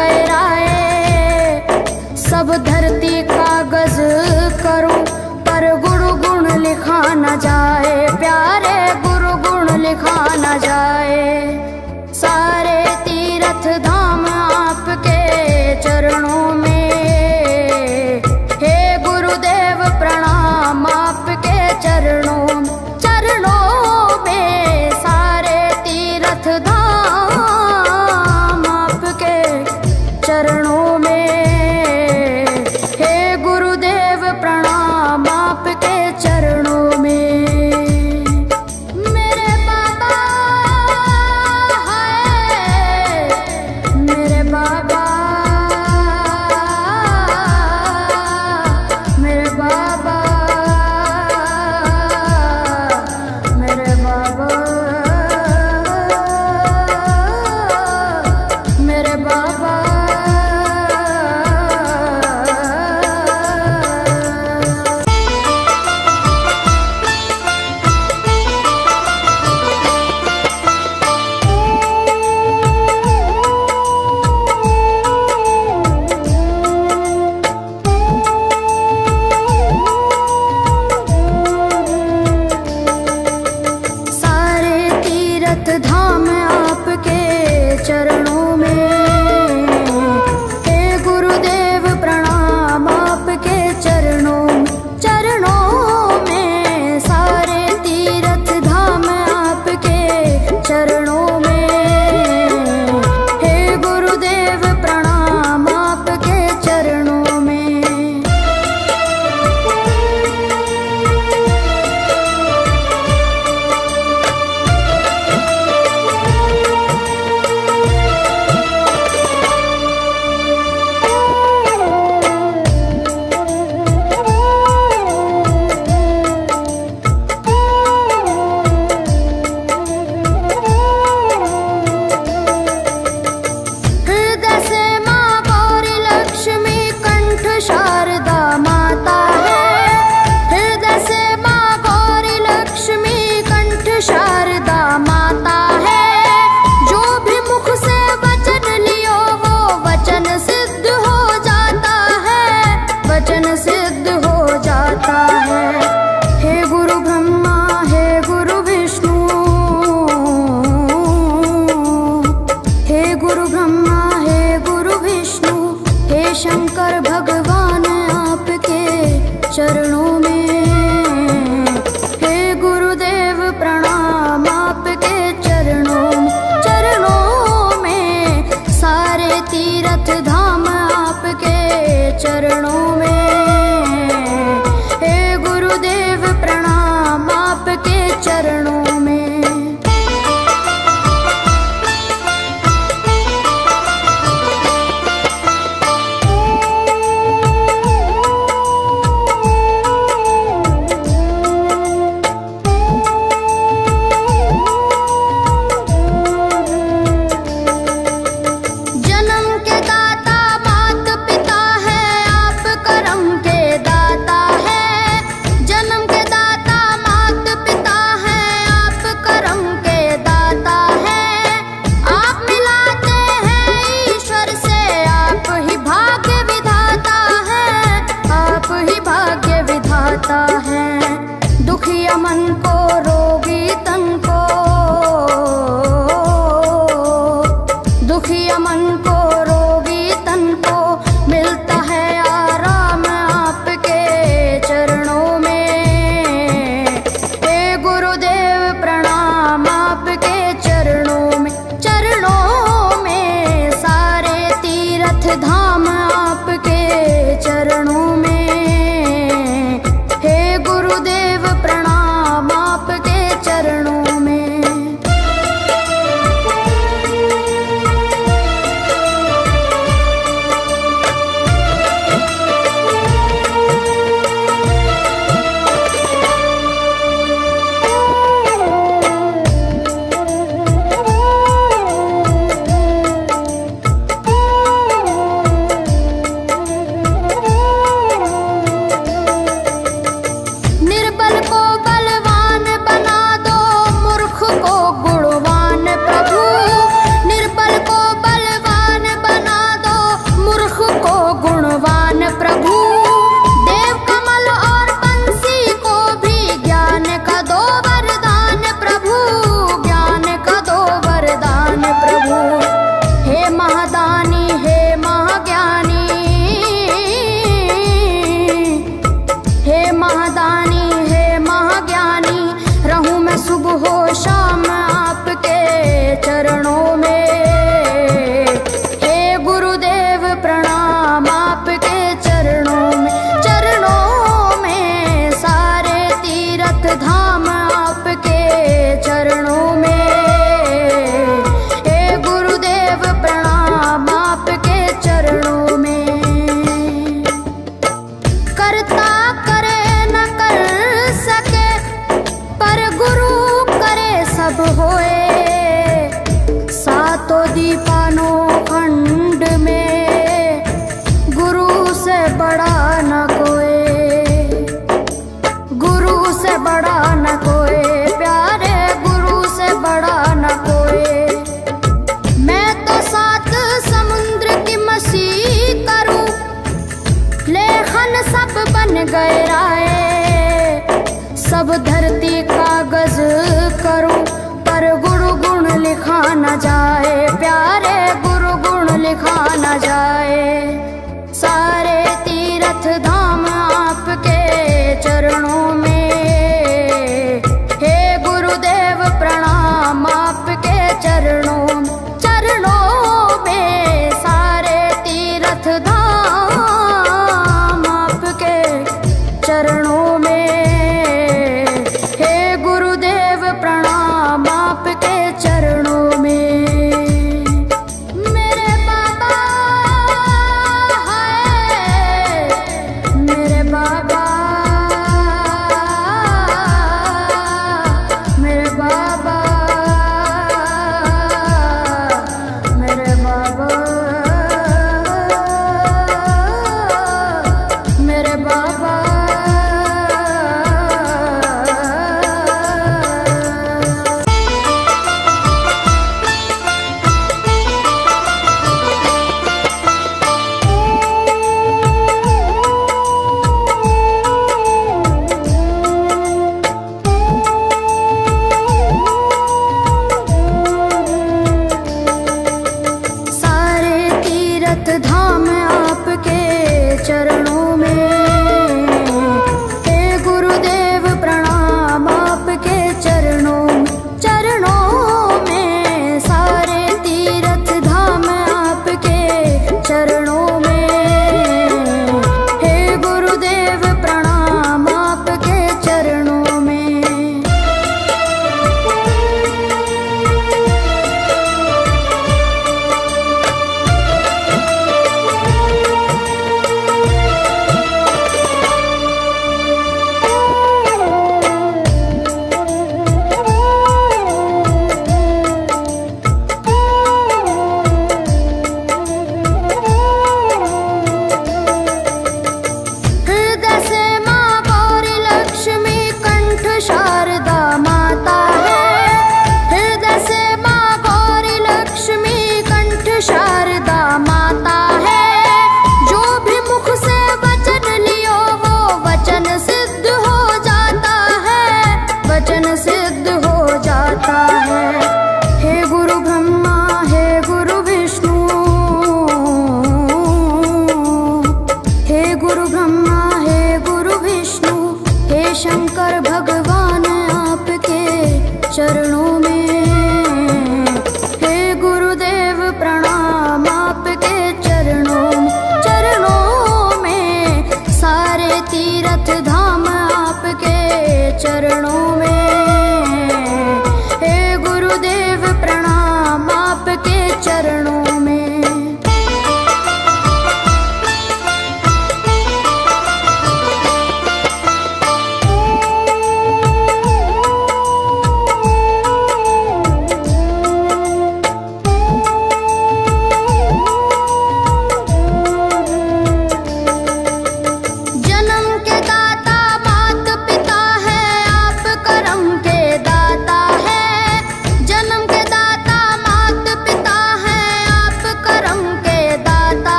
गए राय। सब धरती कागज करूं पर गुरु गुण लिखा न जाए, प्यारे गुरु गुण लिखा न जाए। सारे तीर्थ धाम आपके चरणों में, हे गुरुदेव प्रणाम आपके चरणों में। सारे तीर्थ धाम आपके चरणों में, हे गुरुदेव प्रणाम आपके चरणों में। मेरे बाबा है, मेरे बाबा, मेरे बाबा, मेरे बाबा, मेरे बाबा। सारे तीर्थ धाम आपके चरणों में, हे गुरुदेव प्रणाम आपके चरणों में। सारे तीर्थ धाम आपके चरणों में, हे गुरुदेव प्रणाम आपके चरणों में। हृदय से माँ गौरी लक्ष्मी कंठ शारदा माता है। हृदय से माँ गौरी लक्ष्मी कंठ शारदा माता है। जो भी मुख से वचन लियो वो वचन सिद्ध हो जाता है, वचन सिद्ध हो जाता है। हे गुरु ब्रह्मा, हे गुरु विष्णु, हे गुरु ब्रह्मा, हे गुरु विष्णु, हे शंकर भगवान आपके चरणों में, हे गुरुदेव प्रणाम आपके चरणों में। सारे तीर्थ धाम आपके चरणों में, हे गुरुदेव प्रणाम आपके चरणों में। जन्म के दाता मात पिता है, आप करम के दाता है। जन्म के दाता मात पिता है, आप करम के दाता है। आप मिलाते हैं ईश्वर से, आप ही भाग्य विधाता है, आप ही भाग्य विधाता है। दुखिया मन को, रोगी तन को, दुखिया मन को, रोगी तन को मिलता है आराम आपके चरणों में। हे गुरुदेव प्रणाम आपके चरणों में। सारे तीर्थ धाम आपके चरणों में, हे गुरुदेव प्रणाम आपके चरणों में।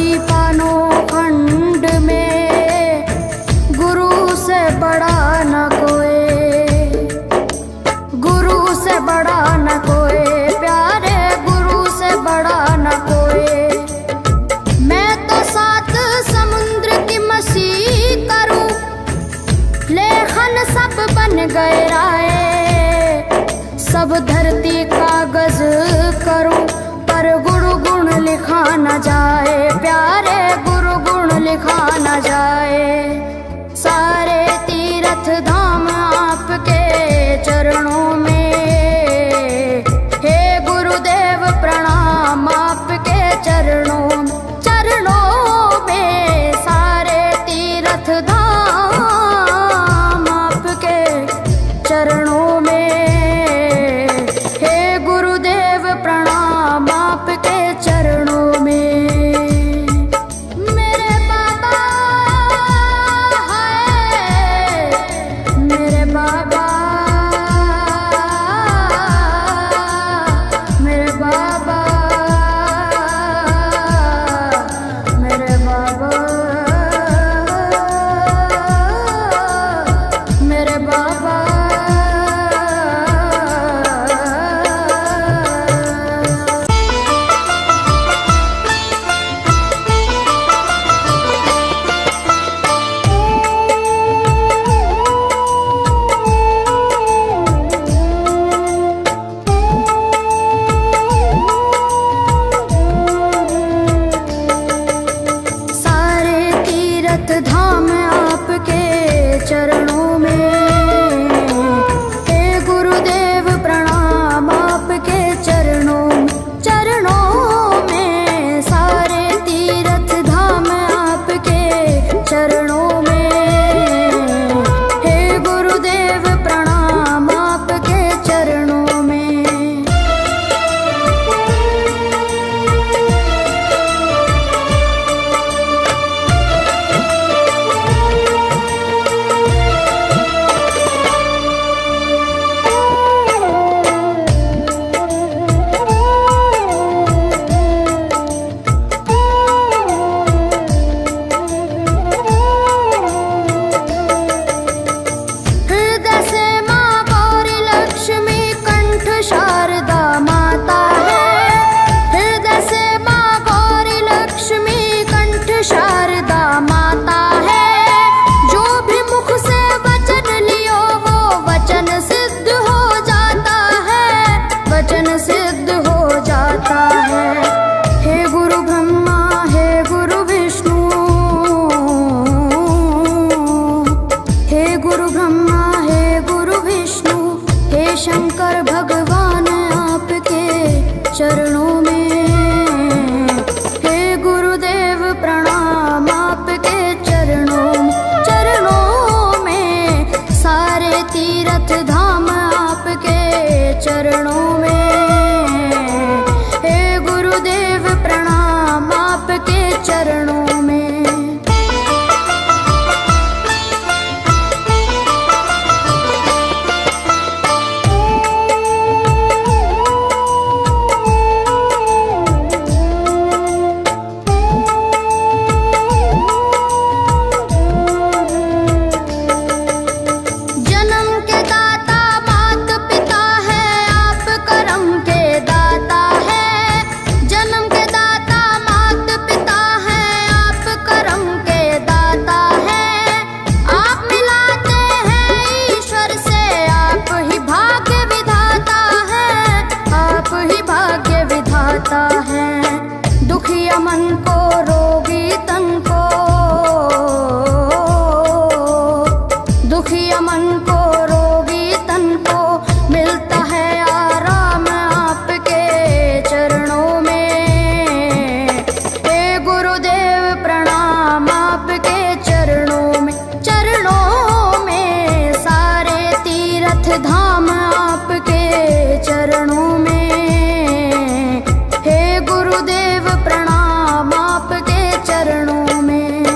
दीपानो खंड में, गुरु से बड़ा न कोई, गुरु से बड़ा न कोई, प्यारे गुरु से बड़ा न कोई। मैं तो 7 समुद्र की मसी करूं, लेखन सब बन गए राय, सब धरती कागज करूं, पर गुरु गुण लिखा न जाए, प्यारे गुरु गुण लिखा न जाए। सारे तीर्थ धाम आपके चरणों में, हे गुरुदेव प्रणाम आपके चरणों में, सारे तीर्थ धाम आपके चरणों में, चरणों में। मेरे बाबा है, मेरे बाबा, मेरे बाबा, मेरे बाबा, मेरे बाबा। धाम आपके चरणों में, हे गुरुदेव प्रणाम आपके चरणों में, सारे तीर्थ धाम आपके चरणों में, हे गुरुदेव प्रणाम आपके चरणों में। शंकर भगवान आपके चरणों में, हे गुरुदेव प्रणाम आपके चरणों में, सारे तीर्थ धाम आपके चरणों में, हे गुरुदेव प्रणाम आपके चरणों में। दुखिया मन को, रोगी तन को, दुखिया मन को, रोगी तन को मिलता है आराम आपके चरणों में, हे गुरुदेव प्रणाम आपके चरणों में, सारे तीर्थ धाम आपके चरणों में, गुरुदेव प्रणाम आपके चरणों में।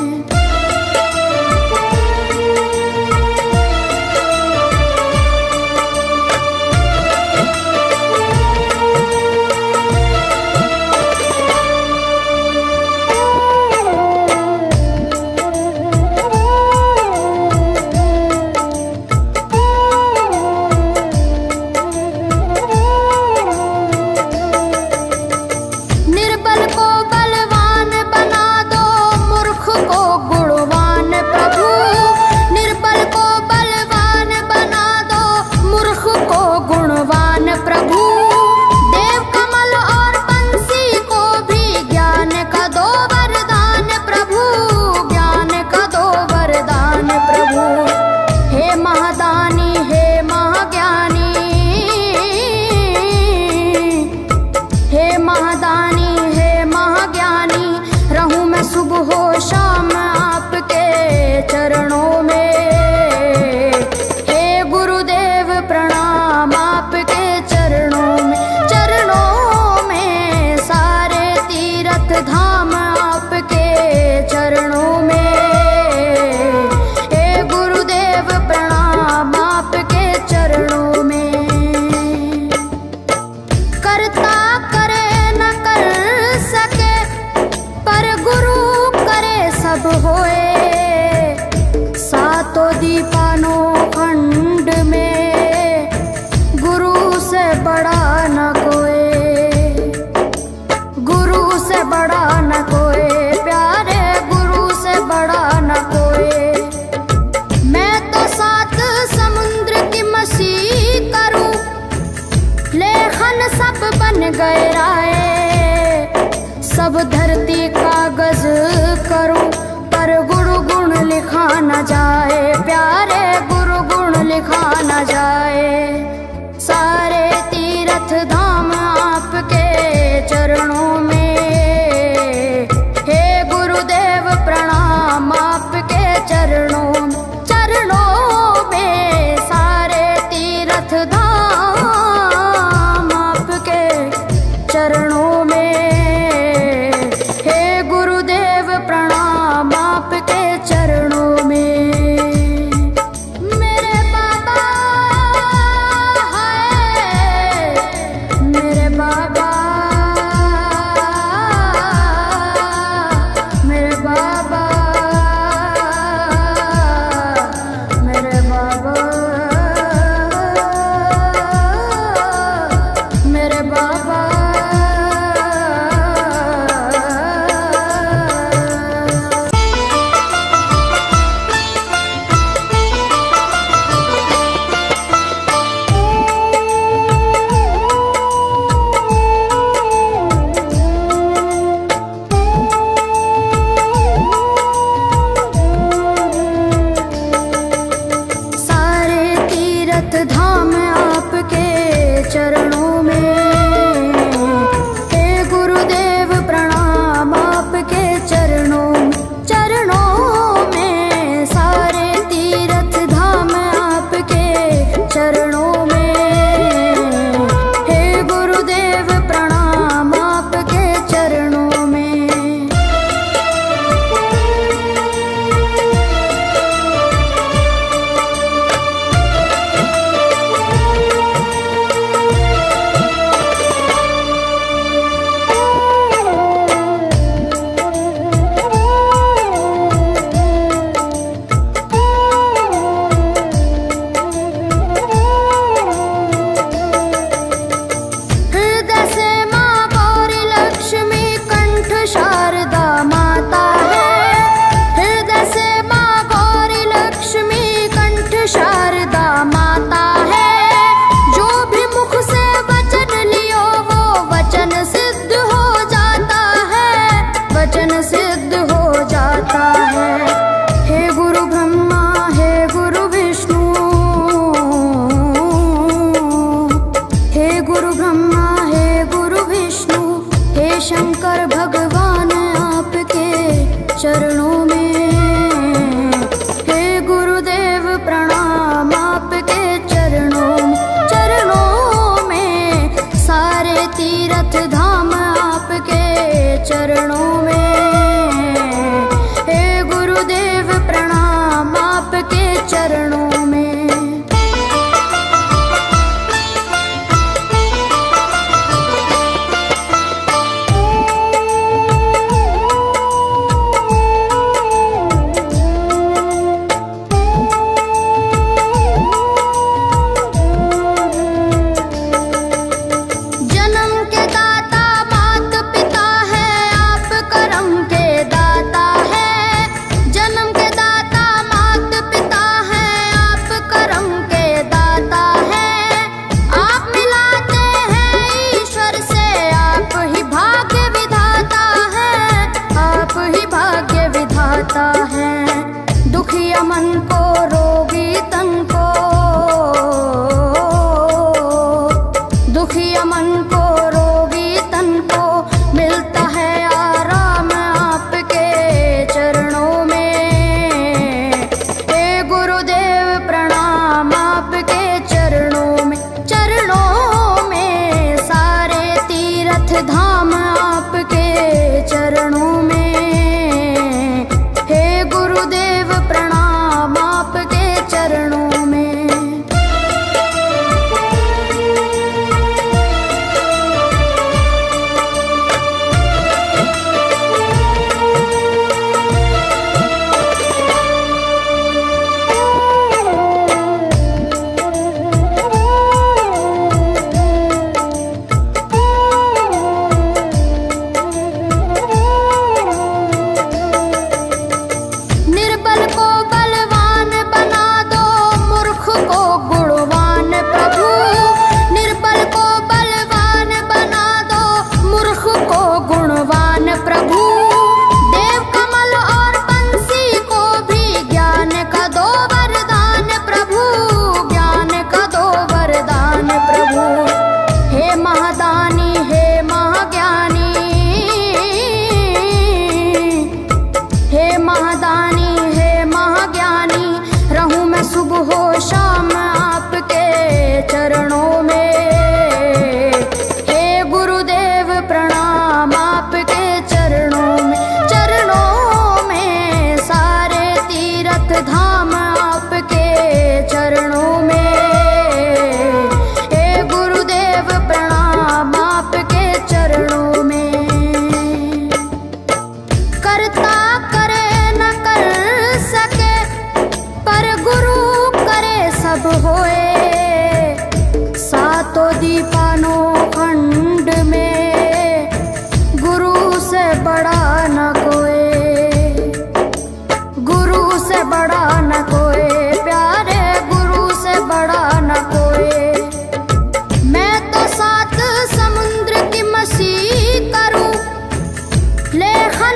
धाम आपके चरणों में। हे गुरुदेव प्रणाम आपके चरणों में। करता करे न कर सके पर गुरु करे सब होए। सातों दीपानों खंड में गुरु से बड़ा न कोई, गुरु से बड़ा न कोई, प्यारे गुरु से बड़ा न कोई। मैं तो सात समुद्र की मसी करूं, लेखन सब बन गए राय। सब धरती कागज करूं पर गुरु गुण लिखा न जाए, प्यारे गुरु गुण लिखा न जाए। सारे तीर्थ धाम आपके चरणों में। हे गुरुदेव प्रणाम आपके चरणों में। सारे तीर्थ धाम आपके चरणों में। हे गुरुदेव प्रणाम आपके चरणों में। मेरे बाबा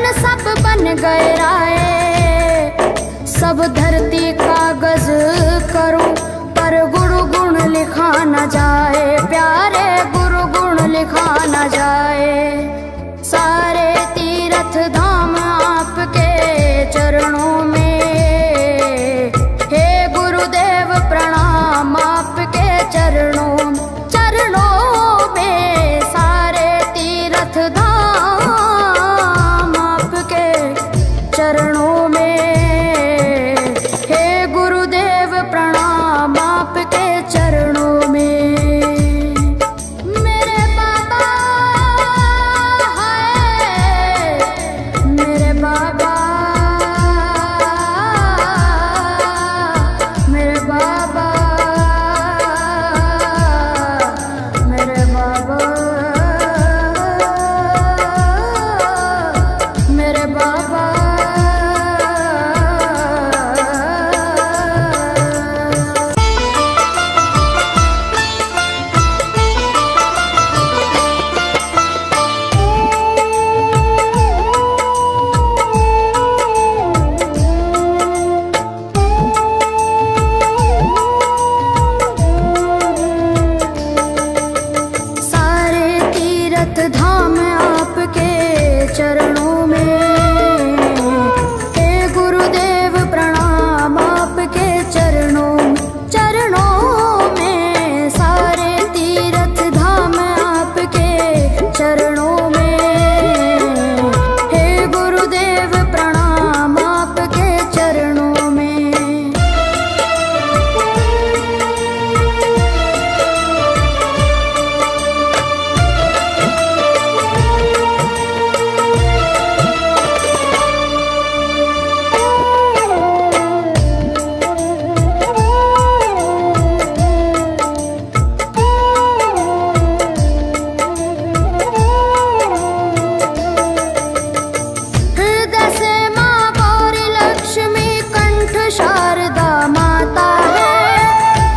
मन सब बन गए राय। सब धरती कागज करूं पर गुरु गुण लिखा न जाए, प्यारे गुरु गुण लिखा न जाए। सारे तीर्थ धाम आपके चरणों में, हे गुरुदेव प्रणाम आपके चरणों में। सारे तीर्थ धाम आपके चरणों में, हे गुरुदेव प्रणाम आपके चरणों में। मेरे बाबा है, मेरे बाबा, मेरे बाबा, मेरे बाबा, मेरे बाबा। सारे तीर्थ धाम आपके चरणों में, हे गुरुदेव प्रणाम आपके चरणों में। सारे तीर्थ धाम आपके चरणों में, हे गुरुदेव प्रणाम आपके चरणों में। हृदय से माँ गौरी लक्ष्मी कंठ शारदा माता है।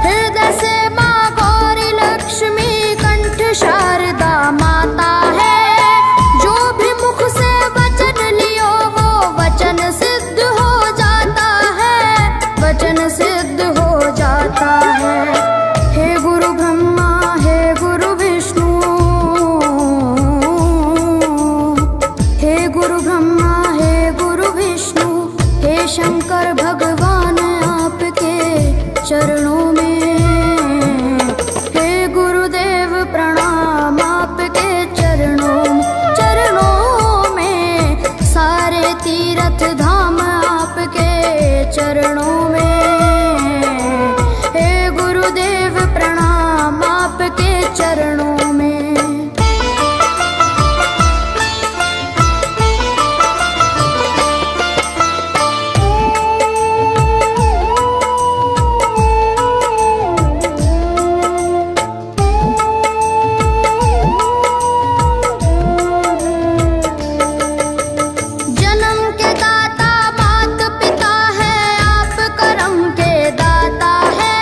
हृदय से माँ गौरी लक्ष्मी कंठ शारदा माता है। जो भी मुख से वचन लियो वो वचन सिद्ध हो जाता है, वचन सिद्ध हो जाता है। हे गुरु ब्रह्मा, हे गुरु विष्णु, हे गुरु ब्रह्मा, हे गुरु विष्णु, हे शंकर भगवान आपके चरणों में, हे गुरुदेव प्रणाम आपके चरणों में। सारे तीर्थ धाम आपके चरणों में, हे गुरुदेव प्रणाम आपके चरणों में। जन्म के दाता मात पिता है, आप करम के दाता है।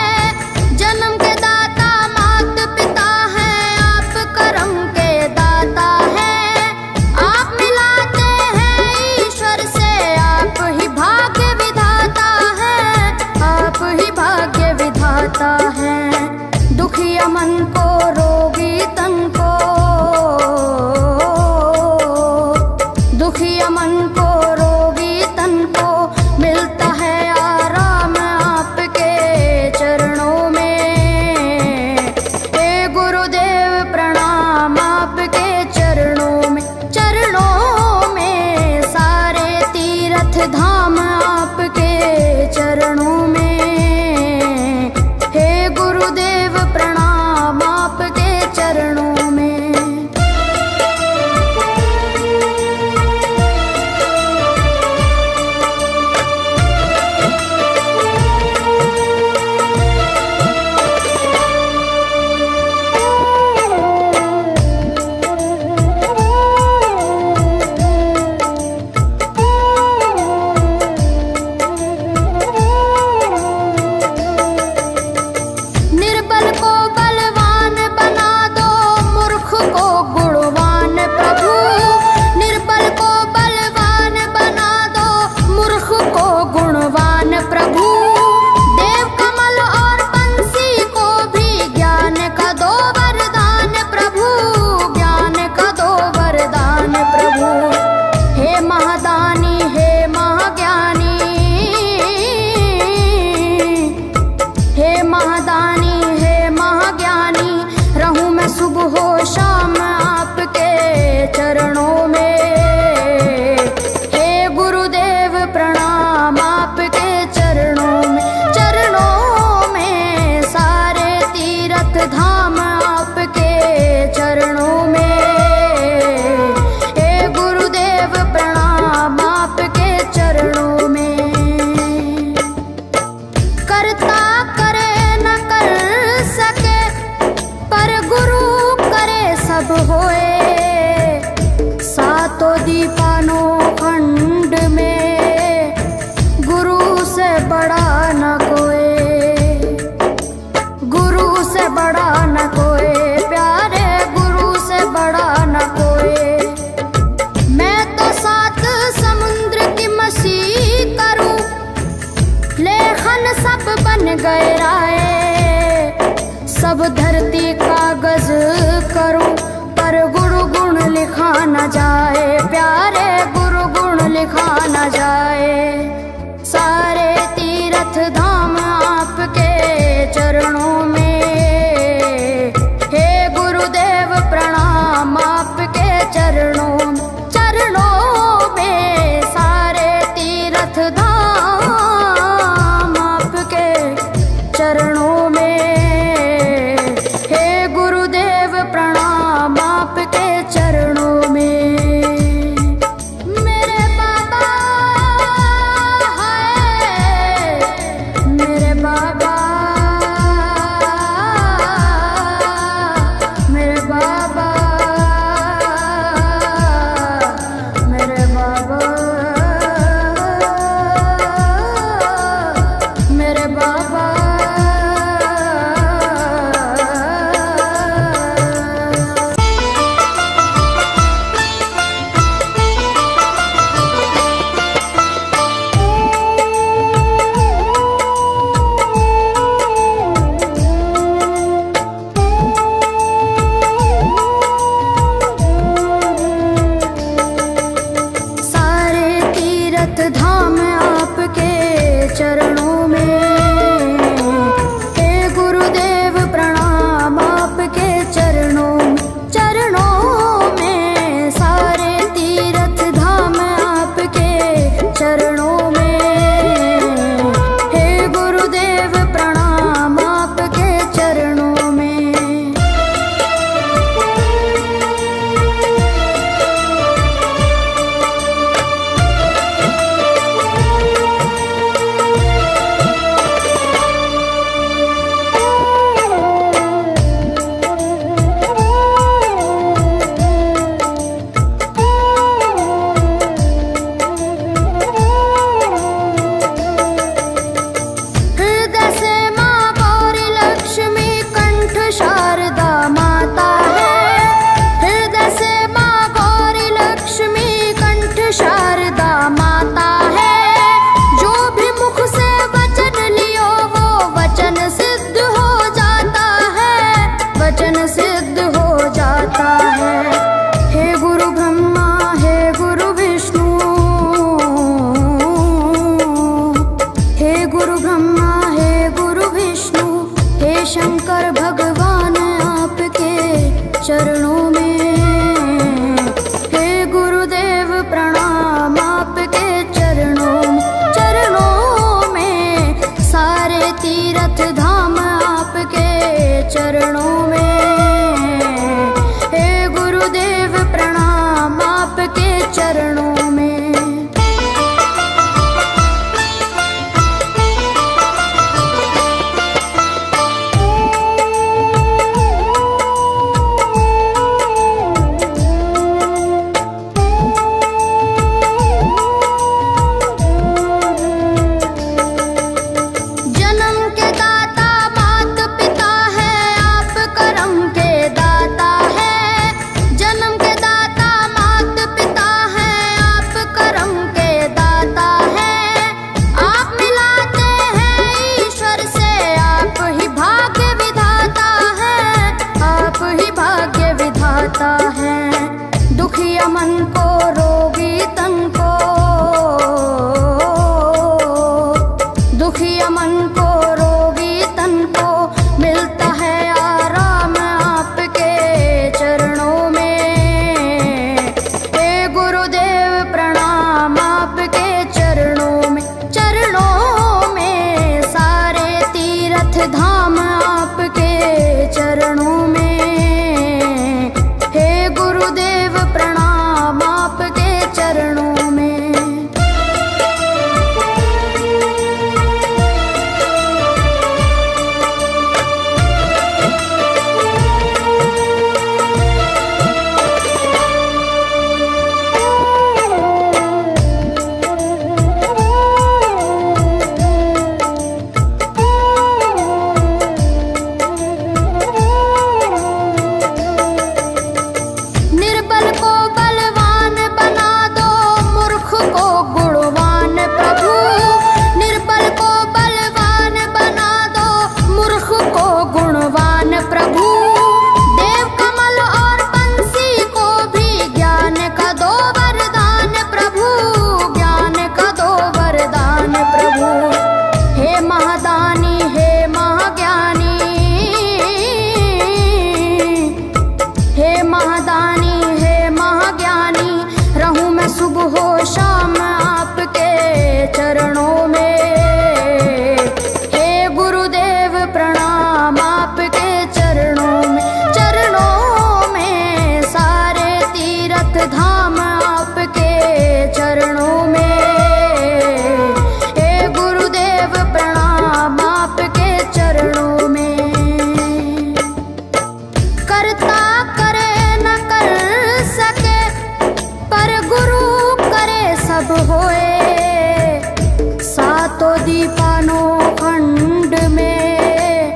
जन्म के दाता मात पिता है, आप करम के दाता है। आप मिलाते हैं ईश्वर से, आप ही भाग्य विधाता है, आप ही भाग्य विधाता है। दुखिया मन को, रोगी तन को, दुखिया मन को, रोगी तन को मिलता है आराम आपके चरणों में। हे गुरुदेव प्रणाम आपके चरणों में। सारे तीर्थ धाम आपके चरणों में, हे गुरुदेव प्रणाम आपके चरणों में। महादानी हे महाज्ञानी, हे महादानी हे महाज्ञानी, रहूं मैं सुबह हो शाम आपके चरणों में। हे गुरुदेव प्रणाम आपके चरणों में, चरणों में सारे तीर्थ धाम आपके चरणों में। हे गुरुदेव प्रणाम आपके चरणों में। करता करे न कर सके पर गुरु करे सब होए। सातों दीपानों खंड में गुरु से बड़ा न कोई, गुरु से बड़ा न कोई, प्यारे गुरु से बड़ा न कोई। मैं तो सात समुद्र की मछली करूं, लेखन सब बन गए राय। सब धरती कागज करूं पर गुरु गुण लिखा न जाए, प्यारे गुरु गुण लिखा न जाए। सारे तीर्थ धाम आपके चरणों में। हे गुरुदेव प्रणाम आपके चरणों में, चरणों में सारे तीर्थ धाम आपके चरणों में। हे गुरुदेव प्रणाम आपके चरणों में। मेरे बाबा है, मेरे बाबा, मेरे बाबा, मेरे बाबा, मेरे बाबा। सारे तीर्थ धाम आपके चरणों में। हे गुरुदेव प्रणाम आपके चरणों में, चरणों में सारे तीर्थ धाम आपके चरणों में। हे गुरुदेव प्रणाम आपके चरणों में। जप होए सातों दीपानो खंड में,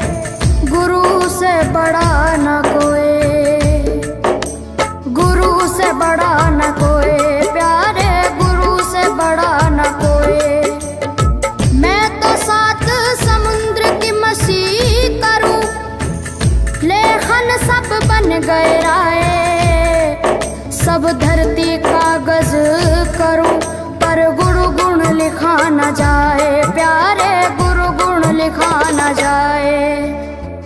गुरु से बड़ा न कोई, गुरु से बड़ा न कोई प्यारे, गुरु से बड़ा न कोई। मैं तो सात समुद्र की मसी करूं, लेखन सब बन गए राय, सब धरती कागज करूं, पर गुरु गुण लिखा न जाए प्यारे, गुरु गुण लिखा न जाए।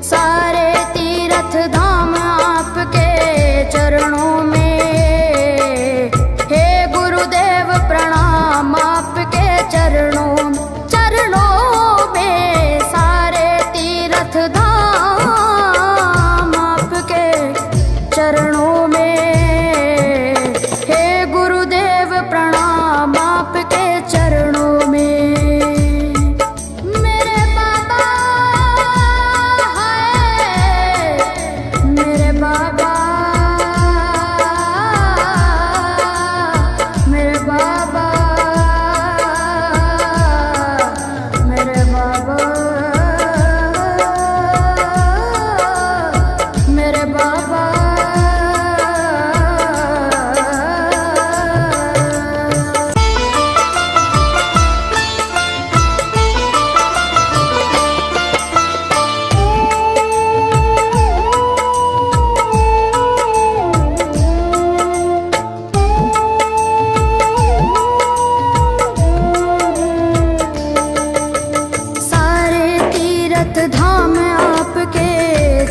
सारे तीर्थ धाम आपके चरणों में, हे गुरुदेव प्रणाम आपके चरणों, चरणों में। सारे तीर्थ धाम आपके चरणों में, चरणों में। मेरे बाबा है, मेरे बाबा, मेरे बाबा, मेरे बाबा, मेरे बाबा। धाम आपके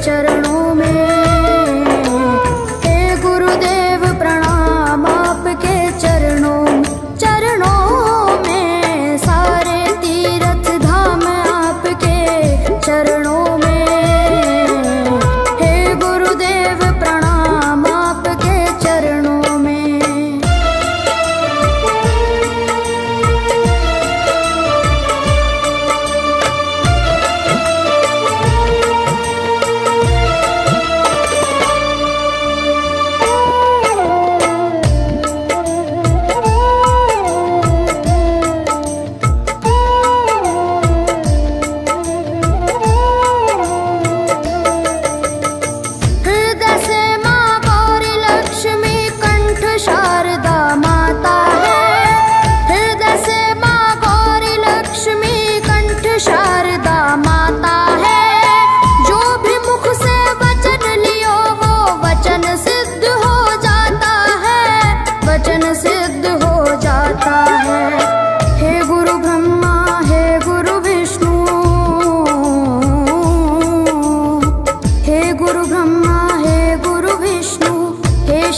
चरणों में, हे गुरुदेव प्रणाम आपके चरणों, चरणों में। सारे तीर्थ धाम आपके चरणों में, हे गुरुदेव प्रणाम आपके चरणों में।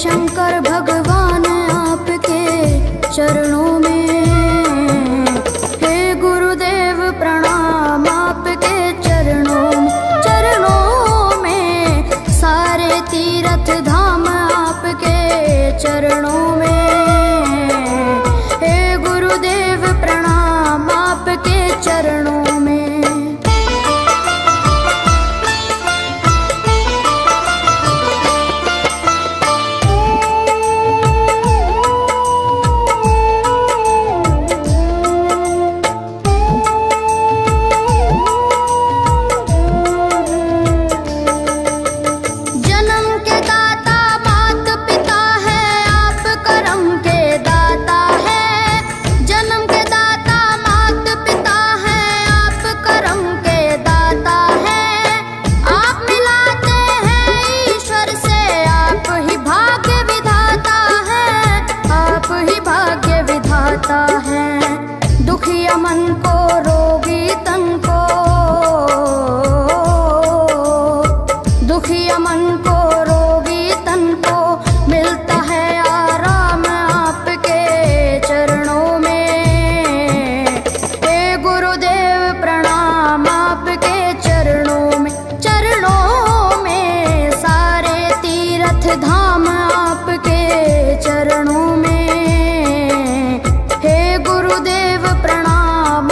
शंकर भगवान आपके चरणों में, हे गुरुदेव प्रणाम आपके चरणों, चरणों में। सारे तीर्थ धाम आपके चरणों में, हे गुरुदेव प्रणाम आपके चरणों में। दुखिया मन को रोगी तन को, दुखिया मन को रोगी तन को मिलता है आराम आपके चरणों में, हे गुरुदेव प्रणाम आपके चरणों में, चरणों में। सारे तीर्थ धाम आपके चरणों में, हे गुरुदेव प्रणाम।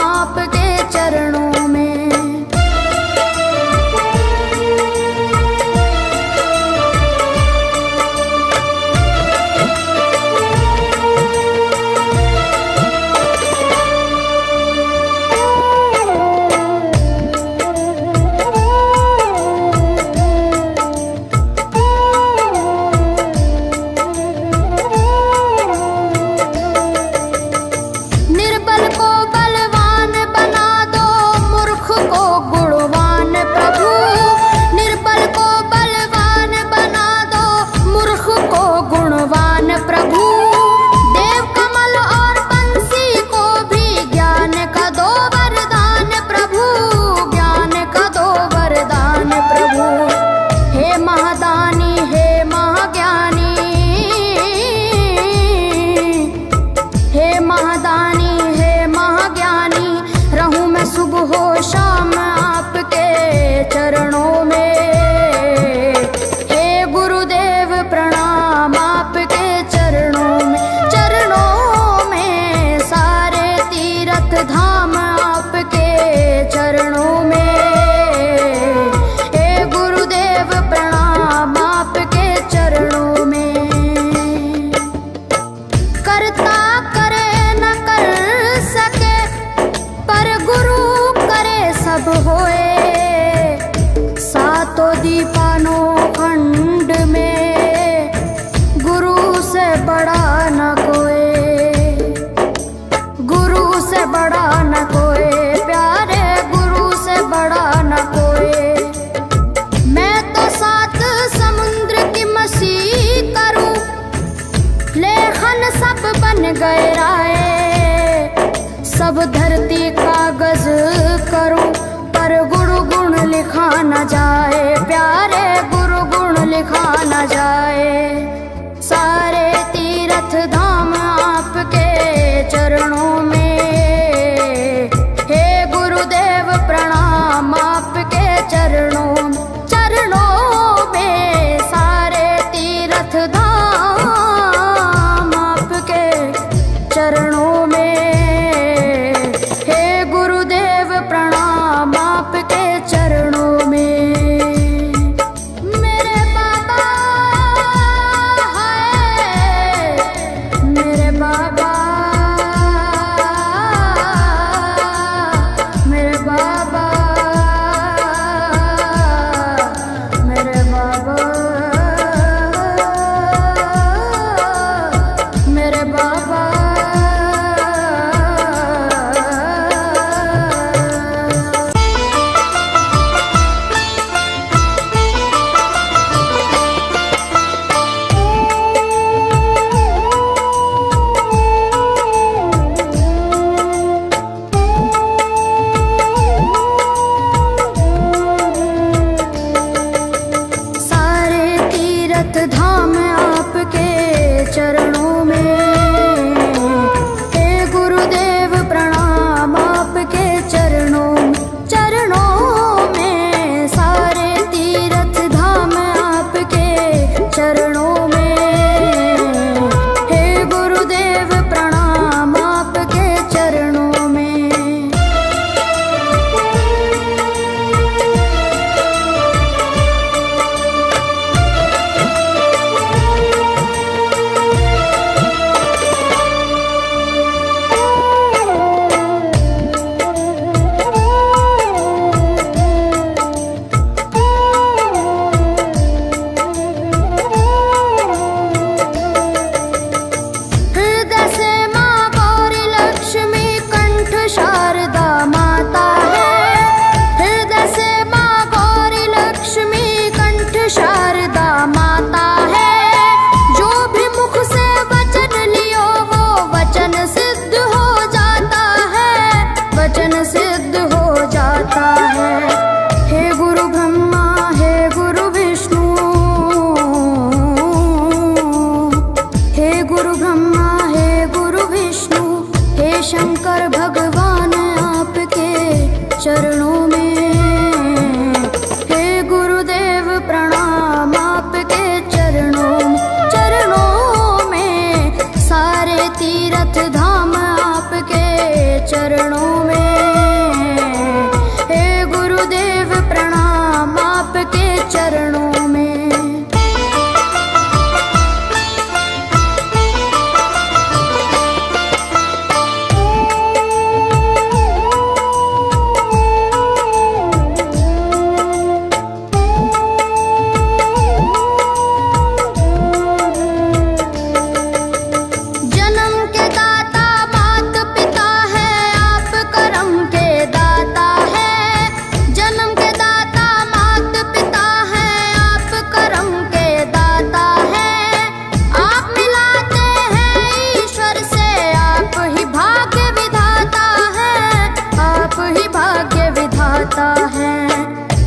शंकर भगवान आपके चरणों में, हे गुरुदेव प्रणाम आपके चरणों में, सारे तीर्थ धाम आपके चरणों में, हे गुरुदेव प्रणाम आपके चरणों में।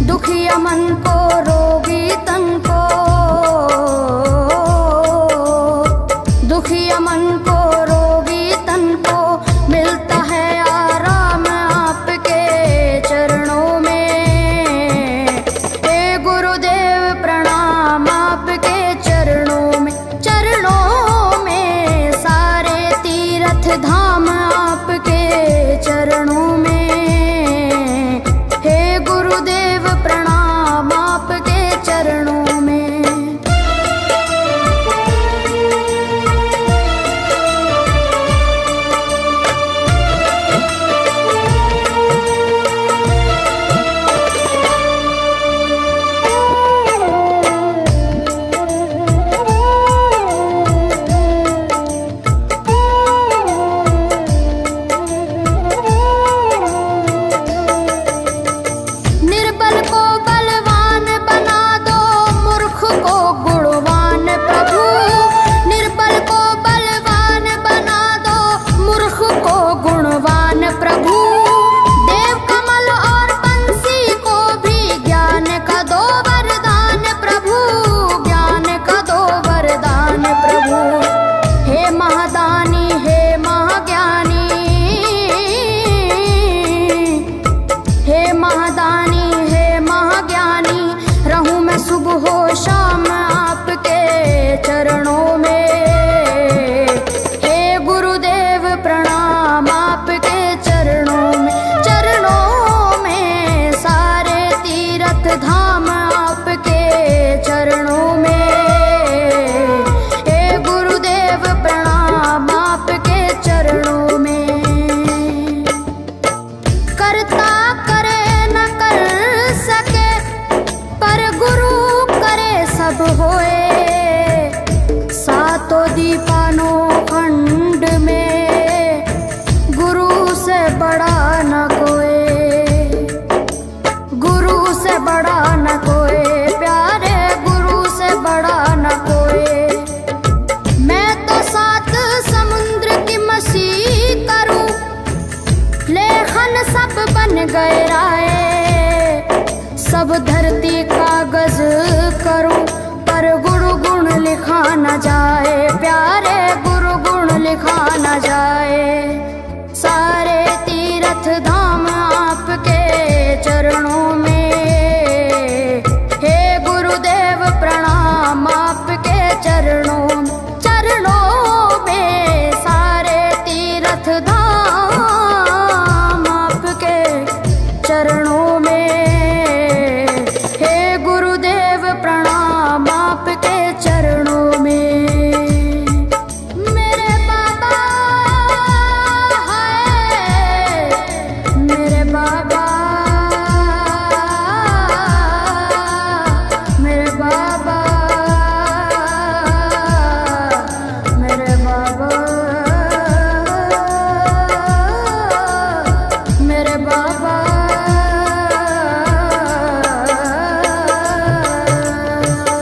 दुखिया मन को रोगी तन को, दुखिया मन को रोगी तन को मिलता है आराम आपके चरणों में, हे गुरुदेव प्रणाम आपके चरणों में, सारे तीर्थ धाम आपके चरणों में, गुरुदेव प्रणाम आपके चरणों में। शाम आपके चरणों में, हे गुरुदेव प्रणाम आपके चरणों में, सारे तीर्थ धाम आपके चरणों में, हे गुरुदेव प्रणाम आपके चरणों में। करता करे न कर सके पर गुरु सब होए, सातों दीपानों खंड में गुरु से बड़ा न कोई, गुरु से बड़ा न कोई, प्यारे गुरु से बड़ा न कोई। मैं तो सात समुद्र की मसी करूं, लेखन सब बन गए राय, सब धरती कागज करूं पर गुरु गुण लिखा न जाए, प्यारे गुरु गुण लिखा न जाए।